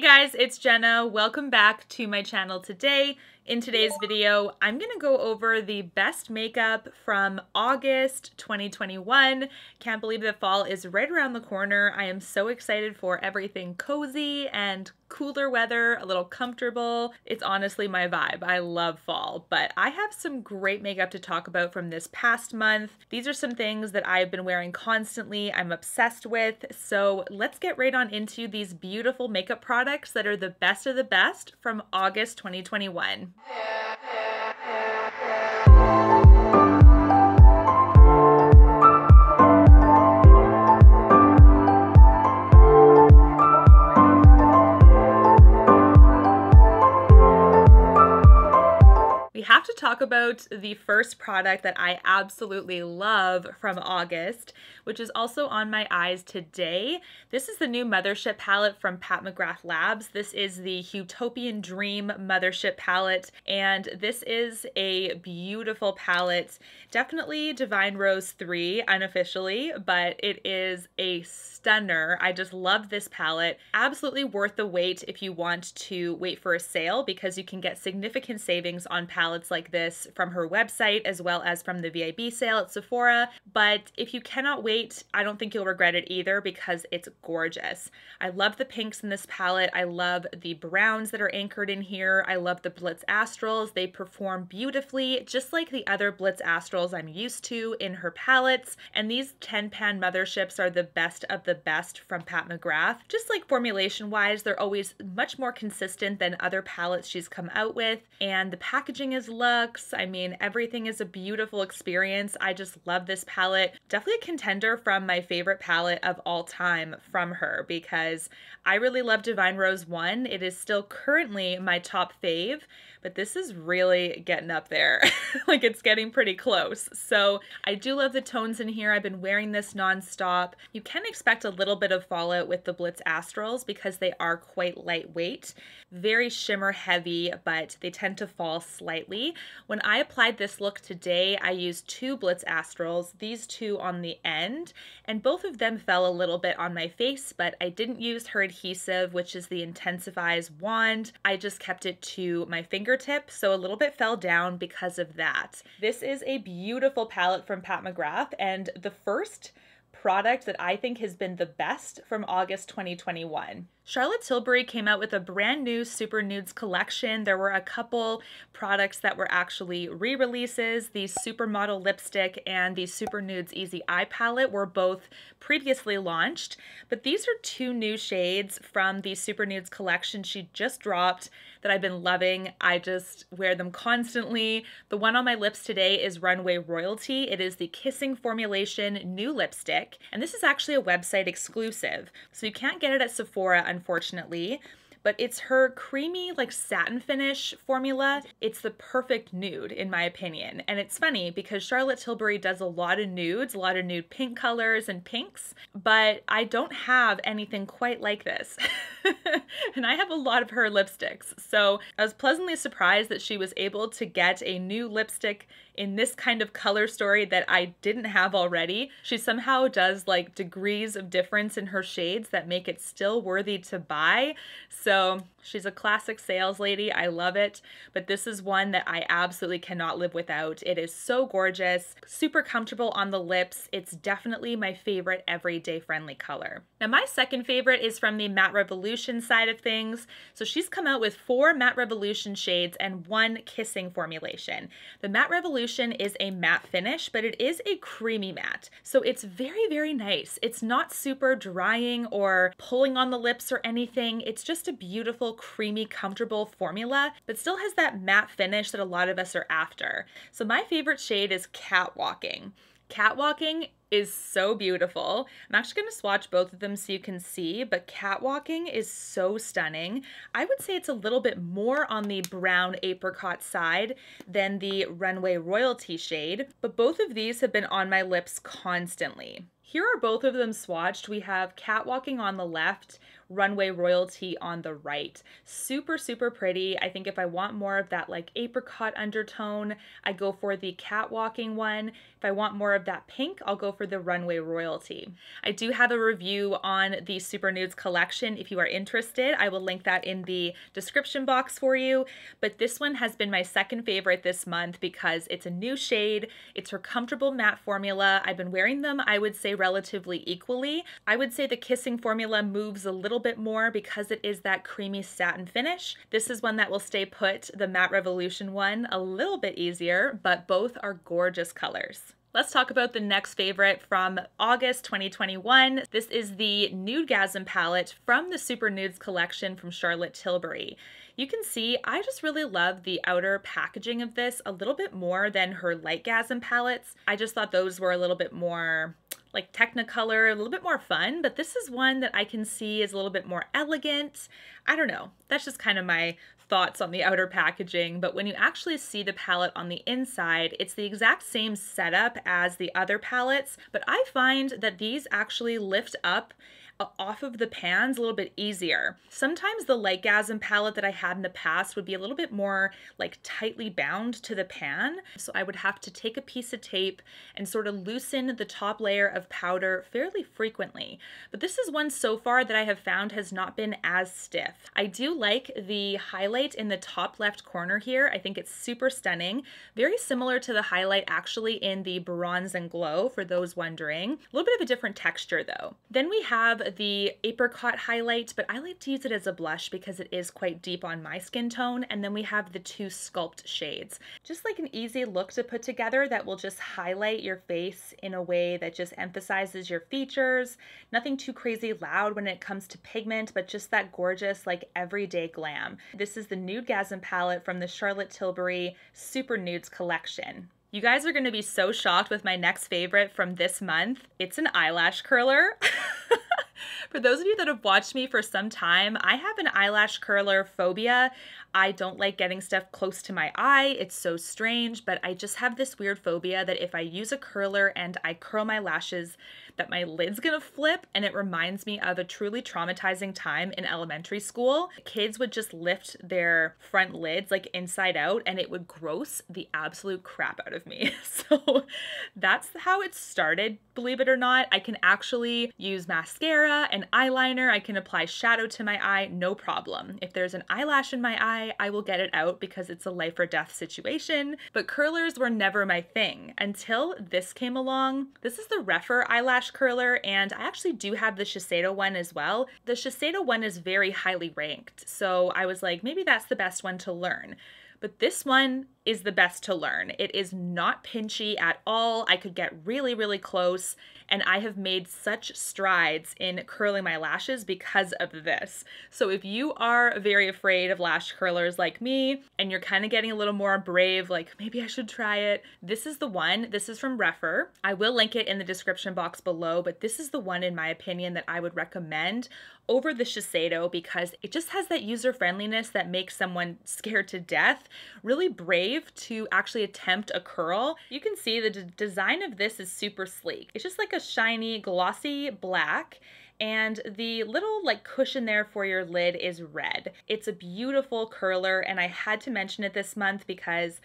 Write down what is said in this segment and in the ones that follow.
guys, it's Jenna. Welcome back to my channel today. In today's video, I'm gonna go over the best makeup from August 2021. Can't believe that fall is right around the corner. I am so excited for everything cozy and cooler weather, a little comfortable. It's honestly my vibe. I love fall, but I have some great makeup to talk about from this past month. These are some things that I've been wearing constantly, I'm obsessed with. So let's get right on into these beautiful makeup products that are the best of the best from August 2021. We have to talk about the first product that I absolutely love from August, which is also on my eyes today. This is the new Mothership palette from McGrath Labs. This is the Huetopian Dream Mothership palette, and this is a beautiful palette. Definitely Divine Rose 3 unofficially, but it is a stunner. I just love this palette. Absolutely worth the wait if you want to wait for a sale, because you can get significant savings on palettes like this from her website as well as from the VIB sale at Sephora. But if you cannot wait, I don't think you'll regret it either, because it's gorgeous. I love the pinks in this palette. I love the browns that are anchored in here. I love the Blitz Astrals. They perform beautifully, just like the other Blitz Astrals I'm used to in her palettes. And these 10-pan Motherships are the best of the best from McGrath. Just like formulation-wise, they're always much more consistent than other palettes she's come out with. And the packaging is luxe. I mean, everything is a beautiful experience. I just love this palette. Definitely a contender from my favorite palette of all time from her, because I really love Divine Rose 1. It is still currently my top fave, but this is really getting up there. Like, it's getting pretty close. So I do love the tones in here. I've been wearing this nonstop. You can expect a little bit of fallout with the Blitz Astrals because they are quite lightweight, very shimmer heavy, but they tend to fall slightly. When I applied this look today, I used two Blitz Astrals, these two on the end, and both of them fell a little bit on my face, but I didn't use her adhesive, which is the Intensifies wand. I just kept it to my fingertip, so a little bit fell down because of that. This is a beautiful palette from McGrath, and the first product that I think has been the best from August 2021. Charlotte Tilbury came out with a brand new Super Nudes collection. There were a couple products that were actually re-releases. The Supermodel lipstick and the Super Nudes Easy Eye palette were both previously launched, but these are two new shades from the Super Nudes collection she just dropped that I've been loving. I just wear them constantly. The one on my lips today is Runway Royalty. It is the Kissing Formulation new lipstick, and this is actually a website exclusive, so you can't get it at Sephora, unfortunately, but it's her creamy, like, satin finish formula. It's the perfect nude, in my opinion. And it's funny because Charlotte Tilbury does a lot of nudes, a lot of nude pink colors and pinks, but I don't have anything quite like this. And I have a lot of her lipsticks. So I was pleasantly surprised that she was able to get a new lipstick in this kind of color story that I didn't have already. She somehow does like degrees of difference in her shades that make it still worthy to buy. So she's a classic sales lady. I love it. But this is one that I absolutely cannot live without. It is so gorgeous, super comfortable on the lips. It's definitely my favorite everyday friendly color. Now, my second favorite is from the Matte Revolution side of things. So she's come out with 4 Matte Revolution shades and 1 kissing formulation. The Matte Revolution is a matte finish, but it is a creamy matte. So it's very, very nice. It's not super drying or pulling on the lips or anything. It's just a beautiful, creamy, comfortable formula, but still has that matte finish that a lot of us are after. So my favorite shade is Catwalking. Catwalking is so beautiful. I'm actually going to swatch both of them so you can see, but Catwalking is so stunning. I would say it's a little bit more on the brown apricot side than the Runway Royalty shade, but both of these have been on my lips constantly. Here are both of them swatched. We have Catwalking on the left, Runway Royalty on the right. Super, super pretty. I think if I want more of that like apricot undertone, I go for the Catwalking one. If I want more of that pink, I'll go for the Runway Royalty. I do have a review on the Super Nudes collection. If you are interested, I will link that in the description box for you. But this one has been my second favorite this month because it's a new shade. It's her comfortable matte formula. I've been wearing them, I would say, relatively equally. I would say the Kissing formula moves a little bit more because it is that creamy satin finish. This is one that will stay put. The Matte Revolution one, a little bit easier, but both are gorgeous colors. Let's talk about the next favorite from August 2021. This is the Nudegasm palette from the Super Nudes collection from Charlotte Tilbury. You can see I just really love the outer packaging of this a little bit more than her Lightgasm palettes. I just thought those were a little bit more like Technicolor, a little bit more fun, but this is one that I can see is a little bit more elegant. I don't know, that's just kind of my thoughts on the outer packaging, but when you actually see the palette on the inside, it's the exact same setup as the other palettes, but I find that these actually lift up off of the pans a little bit easier. Sometimes the Lightgasm palette that I had in the past would be a little bit more like tightly bound to the pan. So I would have to take a piece of tape and sort of loosen the top layer of powder fairly frequently. But this is one so far that I have found has not been as stiff. I do like the highlight in the top left corner here. I think it's super stunning. Very similar to the highlight actually in the Bronze and Glow, for those wondering. A little bit of a different texture though. Then we have the apricot highlight, but I like to use it as a blush because it is quite deep on my skin tone. And then we have the two sculpt shades. Just like an easy look to put together that will just highlight your face in a way that just emphasizes your features. Nothing too crazy loud when it comes to pigment, but just that gorgeous like everyday glam. This is the Nudegasm palette from the Charlotte Tilbury Super Nudes collection. You guys are going to be so shocked with my next favorite from this month. It's an eyelash curler. For those of you that have watched me for some time, I have an eyelash curler phobia. I don't like getting stuff close to my eye. It's so strange, but I just have this weird phobia that if I use a curler and I curl my lashes, that my lid's gonna flip, and it reminds me of a truly traumatizing time in elementary school. Kids would just lift their front lids like inside out and it would gross the absolute crap out of me. So that's how it started, believe it or not. I can actually use mascara and eyeliner. I can apply shadow to my eye, no problem. If there's an eyelash in my eye, I will get it out because it's a life or death situation. But curlers were never my thing until this came along. This is the Rephr eyelash curler, and I actually do have the Shiseido one as well. The Shiseido one is very highly ranked, so I was like, maybe that's the best one to learn. But this one is the best to learn. It is not pinchy at all. I could get really, really close, and I have made such strides in curling my lashes because of this. So if you are very afraid of lash curlers like me, and you're kind of getting a little more brave, like maybe I should try it, this is the one. This is from Rephr. I will link it in the description box below, but this is the one in my opinion that I would recommend over the Shiseido because it just has that user friendliness that makes someone scared to death really brave to actually attempt a curl. You can see the design of this is super sleek. It's just like a shiny glossy black, and the little like cushion there for your lid is red. It's a beautiful curler, and I had to mention it this month because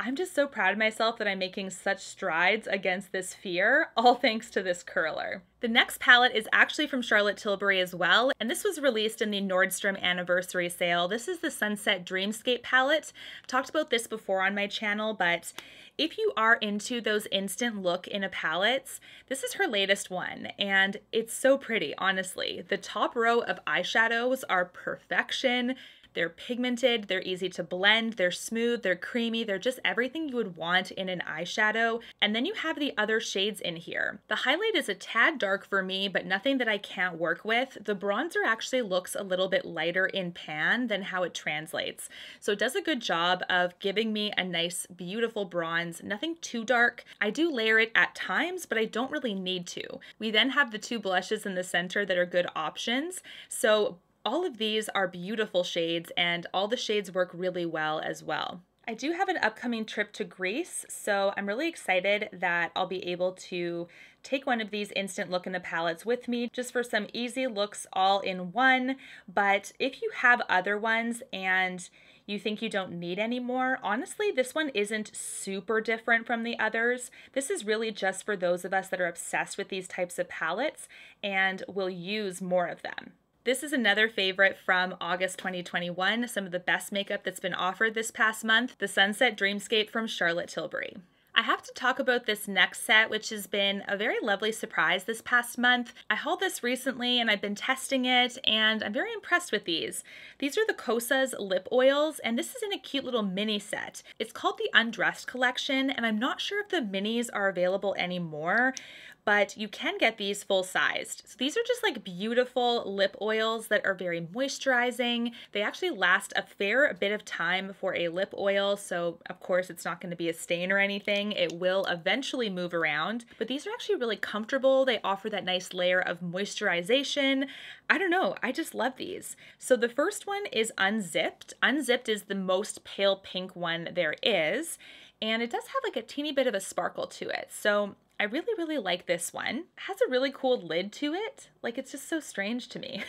I'm just so proud of myself that I'm making such strides against this fear, all thanks to this curler. The next palette is actually from Charlotte Tilbury as well, and this was released in the Nordstrom anniversary sale. This is the Sunset Dreamscape palette. I've talked about this before on my channel, but if you are into those instant look in a palettes, this is her latest one, and it's so pretty, honestly. The top row of eyeshadows are perfection. They're pigmented, they're easy to blend, they're smooth, they're creamy, they're just everything you would want in an eyeshadow. And then you have the other shades in here. The highlight is a tad dark for me, but nothing that I can't work with. The bronzer actually looks a little bit lighter in pan than how it translates. So it does a good job of giving me a nice, beautiful bronze, nothing too dark. I do layer it at times, but I don't really need to. We then have the two blushes in the center that are good options. So all of these are beautiful shades, and all the shades work really well as well. I do have an upcoming trip to Greece, so I'm really excited that I'll be able to take one of these instant look in the palettes with me just for some easy looks all in one. But if you have other ones and you think you don't need any more, honestly, this one isn't super different from the others. This is really just for those of us that are obsessed with these types of palettes and will use more of them. This is another favorite from August 2021, some of the best makeup that's been offered this past month, the Sunset Dreamscape from Charlotte Tilbury. I have to talk about this next set, which has been a very lovely surprise this past month. I hauled this recently and I've been testing it and I'm very impressed with these. These are the Kosas lip oils and this is in a cute little mini set. It's called the Undressed collection and I'm not sure if the minis are available anymore, but you can get these full-sized. So these are just like beautiful lip oils that are very moisturizing. They actually last a fair bit of time for a lip oil, so of course it's not going to be a stain or anything. It will eventually move around, but these are actually really comfortable. They offer that nice layer of moisturization. I don't know, I just love these. So the first one is Unzipped. Unzipped is the most pale pink one there is, and it does have like a teeny bit of a sparkle to it. So I really, really like this one. It has a really cool lid to it. Like, it's just so strange to me.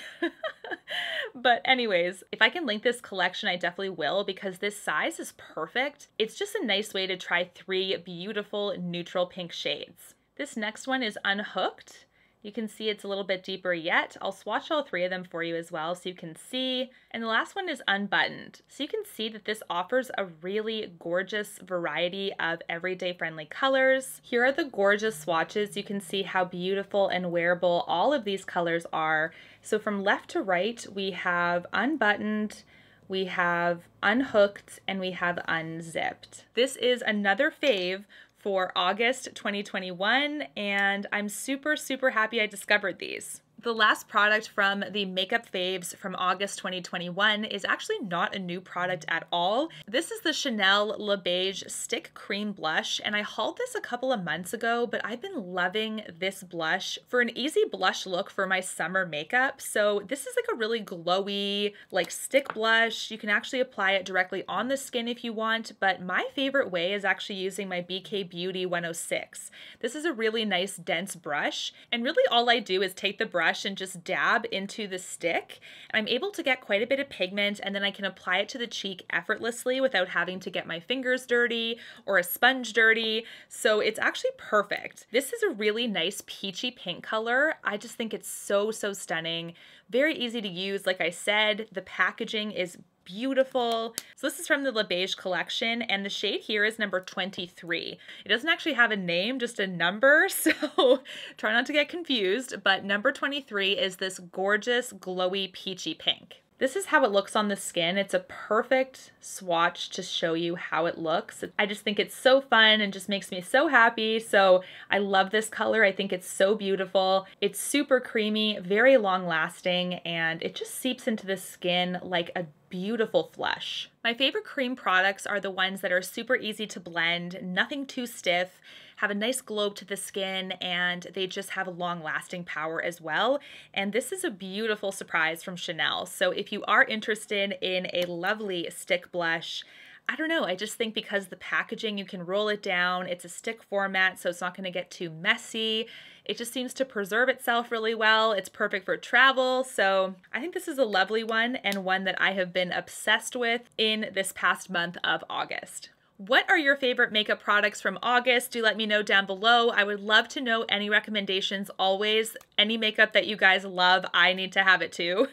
But anyways, if I can link this collection, I definitely will because this size is perfect. It's just a nice way to try 3 beautiful neutral pink shades. This next one is Unhooked. You can see it's a little bit deeper yet. I'll swatch all 3 of them for you as well so you can see. And the last one is Unbuttoned. So you can see that this offers a really gorgeous variety of everyday friendly colors. Here are the gorgeous swatches. You can see how beautiful and wearable all of these colors are. So from left to right, we have Unbuttoned, we have Unhooked, and we have Unzipped. This is another fave for August 2021, and I'm super, super happy I discovered these. The last product from the makeup faves from August 2021 is actually not a new product at all. This is the Chanel Le Beige Stick Cream Blush, and I hauled this a couple of months ago, but I've been loving this blush for an easy blush look for my summer makeup. So this is like a really glowy, like stick blush. You can actually apply it directly on the skin if you want, but my favorite way is actually using my BK Beauty 106. This is a really nice dense brush, and really all I do is take the brush and just dab into the stick. I'm able to get quite a bit of pigment and then I can apply it to the cheek effortlessly without having to get my fingers dirty or a sponge dirty. So it's actually perfect. This is a really nice peachy pink color. I just think it's so, so stunning. Very easy to use. Like I said, the packaging is beautiful. So this is from the Le Beige collection and the shade here is number 23. It doesn't actually have a name, just a number, so try not to get confused, but number 23 is this gorgeous glowy peachy pink. This is how it looks on the skin. It's a perfect swatch to show you how it looks. I just think it's so fun and just makes me so happy. So I love this color. I think it's so beautiful. It's super creamy, very long lasting, and it just seeps into the skin like a beautiful flush. My favorite cream products are the ones that are super easy to blend, nothing too stiff, have a nice glow to the skin, and they just have a long lasting power as well. And this is a beautiful surprise from Chanel. So if you are interested in a lovely stick blush, I don't know, I just think because the packaging, you can roll it down, it's a stick format, so it's not going to get too messy. It just seems to preserve itself really well. It's perfect for travel. So I think this is a lovely one and one that I have been obsessed with in this past month of August. What are your favorite makeup products from August? Do let me know down below. I would love to know any recommendations always. Any makeup that you guys love, I need to have it too.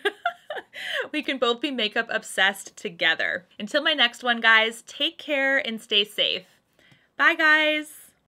We can both be makeup obsessed together. Until my next one, guys, take care and stay safe. Bye, guys.